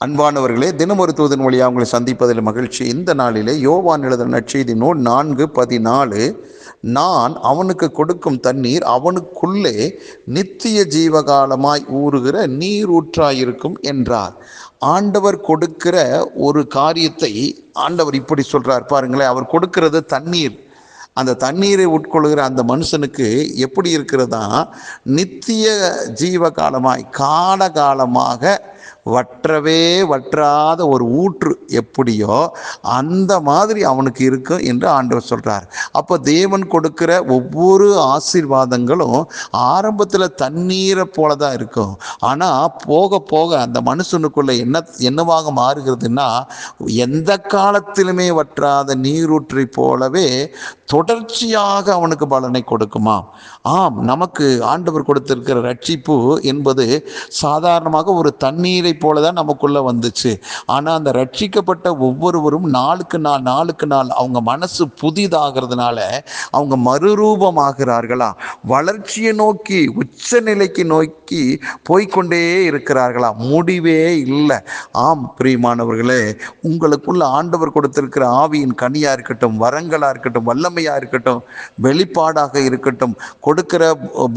அன்பானவர்களே, தினம் ஒரு தூதன் வழியாக உங்களை சந்திப்பதில் மகிழ்ச்சி. இந்த நாளிலே யோவான் எழுதின நற்செய்தி நூல் 4:14, நான் அவனுக்கு கொடுக்கும் தண்ணீர் அவனுக்குள்ளே நித்திய ஜீவகாலமாய் ஊறுகிற நீரூற்றாயிருக்கும் என்றார். ஆண்டவர் கொடுக்கிற ஒரு காரியத்தை ஆண்டவர் இப்படி சொல்றார் பாருங்களேன். அவர் கொடுக்கிறது தண்ணீர். அந்த தண்ணீரை உட்கொள்கிற அந்த மனுஷனுக்கு எப்படி இருக்கிறதா, நித்திய ஜீவகாலமாய் காலகாலமாக வற்றவே வற்றாத ஒரு ஊற்று எப்படியோ அந்த மாதிரி அவனுக்கு இருக்கும் என்று ஆண்டவர் சொல்றார். அப்போ தேவன் கொடுக்கிற ஒவ்வொரு ஆசீர்வாதங்களும் ஆரம்பத்தில் தண்ணீரை போல தான் இருக்கும். ஆனால் போக போக அந்த மனுஷனுக்குள்ள என்னவாக மாறுகிறதுன்னா, எந்த காலத்திலுமே வற்றாத நீரூற்றை போலவே தொடர்ச்சியாக அவனுக்கு பலனை கொடுக்குமாம். ஆம், நமக்கு ஆண்டவர் கொடுத்திருக்கிற ரட்சிப்பு என்பது சாதாரணமாக ஒரு தண்ணீரை போலதான் நமக்குள்ள வந்துச்சு. ஆனா அந்த ரட்சிக்கப்பட்ட ஒவ்வொருவரும் நாளுக்கு நாள் அவங்க மனசு புதிதாகிறதுனால அவங்க மறுரூபமாகிறார்களா, வளர்ச்சியை நோக்கி உச்ச நிலைக்கு நோக்கி போய்கொண்டே இருக்கிறார்களா, முடிவே இல்லை. ஆம் பிரியமானவர்களே, உங்களுக்குள்ள ஆண்டவர் கொடுத்திருக்கிற ஆவியின் கனியா இருக்கட்டும், வரங்களா இருக்கட்டும், வல்லமையா இருக்கட்டும், வெளிப்பாடாக இருக்கட்டும், கொடுக்கிற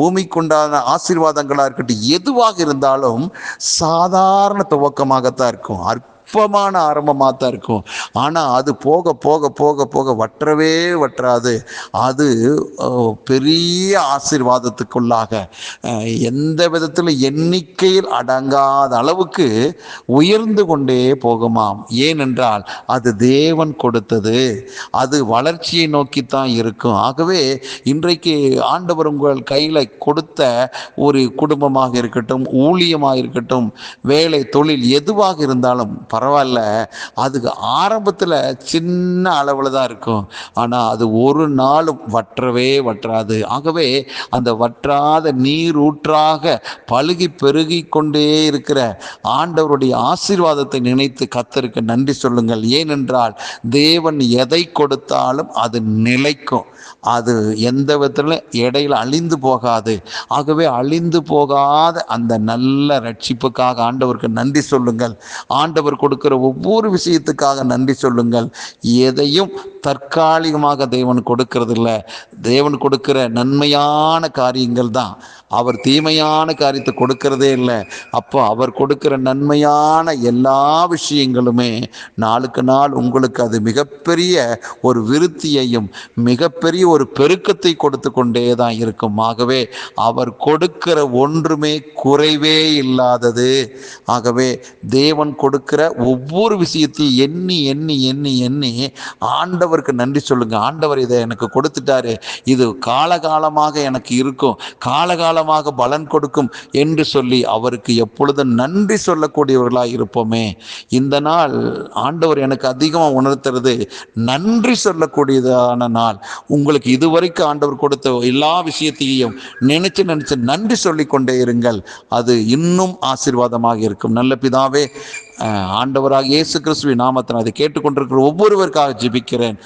பூமிக்குண்டான ஆசீர்வாதங்களா இருக்கட்டும், எதுவாக இருந்தாலும் சாதாரண துவக்கமாகத்தான் இருக்கும், அற்பமான ஆரம்பமாக தான் இருக்கும். ஆனால் அது போக போக போக போக வற்றவே வற்றாது. அது பெரிய ஆசீர்வாதத்துக்குள்ளாக எந்த விதத்தில் எண்ணிக்கையில் அடங்காத அளவுக்கு உயர்ந்து கொண்டே போகுமாம். ஏனென்றால் அது தேவன் கொடுத்தது, அது வளர்ச்சியை நோக்கித்தான் இருக்கும். ஆகவே இன்றைக்கு ஆண்டவர் உங்கள் கையில் கொடுத்த ஒரு குடும்பமாக இருக்கட்டும், ஊழியமாக இருக்கட்டும், வேலை தொழில் எதுவாக இருந்தாலும் பரவாயில்ல, அதுக்கு ஆரம்பத்தில் சின்ன அளவில் தான் இருக்கும். ஆனால் அது ஒரு நாளும் வற்றவே வற்றாது. ஆகவே அந்த வற்றாத நீரூற்றாக பலுகி பெருகி கொண்டே இருக்கிற ஆண்டவருடைய ஆசீர்வாதத்தை நினைத்து கர்த்தருக்கு நன்றி சொல்லுங்கள். ஏனென்றால் தேவன் எதை கொடுத்தாலும் அது நிலைக்கும், அது எந்த விதத்தில் இடையில அழிந்து போகாது. ஆகவே அழிந்து போகாத அந்த நல்ல ரட்சிப்புக்காக ஆண்டவருக்கு நன்றி சொல்லுங்கள். ஆண்டவர் கொடுக்கிற ஒவ்வொரு விஷயத்துக்காக நன்றி சொல்லுங்கள். எதையும் தற்காலிகமாக தேவன் கொடுக்கறதில்ல. தேவன் கொடுக்கிற நன்மையான காரியங்கள் தான், அவர் தீமையான காரியத்தை கொடுக்கறதே இல்லை. அப்போ அவர் கொடுக்கிற நன்மையான எல்லா விஷயங்களுமே நாளுக்கு நாள் உங்களுக்கு அது மிகப்பெரிய ஒரு விருத்தியையும் மிகப்பெரிய ஒரு பெருக்கத்தை கொடுத்து கொண்டே தான் இருக்கும். ஆகவே அவர் கொடுக்கிற ஒன்றுமே குறைவே இல்லாதது. ஆகவே தேவன் கொடுக்கிற ஒவ்வொரு விஷயத்தையும் எண்ணி எண்ணி எண்ணி எண்ணி ஆண்டவருக்கு நன்றி சொல்லுங்க. ஆண்டவர் இதை எனக்கு கொடுத்துட்டாரு, இது காலகாலமாக எனக்கு இருக்கும், காலகாலமாக பலன் கொடுக்கும் என்று சொல்லி அவருக்கு எப்பொழுதும் நன்றி சொல்லக்கூடியவர்களாக இருப்போமே. இந்த நாள் ஆண்டவர் எனக்கு அதிகமாக உணர்த்துறது நன்றி சொல்லக்கூடியதான நாள். உங்களுக்கு இதுவரைக்கும் ஆண்டவர் கொடுத்த எல்லா விஷயத்தையும் நினைச்சு நினைச்சு நன்றி சொல்லிக்கொண்டே இருங்கள். அது இன்னும் ஆசீர்வாதமாக இருக்கும். நல்ல பிதாவே, ஆண்டவராக இயேசு கிறிஸ்துவின் நாமத்தில் அதை கேட்டுக்கொண்டிருக்கிற ஒவ்வொருவருக்காக ஜெபிக்கிறேன்.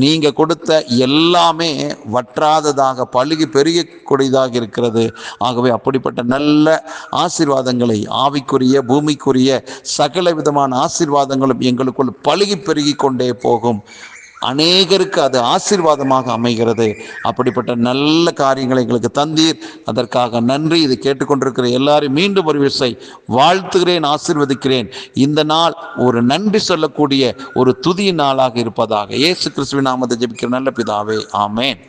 நீங்க கொடுத்த எல்லாமே வற்றாததாக பலுகி பெருகக்கூடியதாக இருக்கிறது. ஆகவே அப்படிப்பட்ட நல்ல ஆசீர்வாதங்களை, ஆவிக்குரிய பூமிக்குரிய சகல விதமான ஆசீர்வாதங்களும் எங்களுக்குள் பலுகி பெருகி கொண்டே போகும். அநேகருக்கு அது ஆசீர்வாதமாக அமைகிறது. அப்படிப்பட்ட நல்ல காரியங்களை எங்களுக்கு தந்தீர், அதற்காக நன்றி. இதை கேட்டுக்கொண்டிருக்கிற எல்லாரும் மீண்டும் ஒரு விசை வாழ்த்துகிறேன், ஆசீர்வதிக்கிறேன். இந்த நாள் ஒரு நன்றி சொல்லக்கூடிய ஒரு துதி நாளாக இருப்பதாக இயேசு கிறிஸ்துவின் நாமத்தை ஜெபிக்கிற நல்ல பிதாவே, ஆமென்.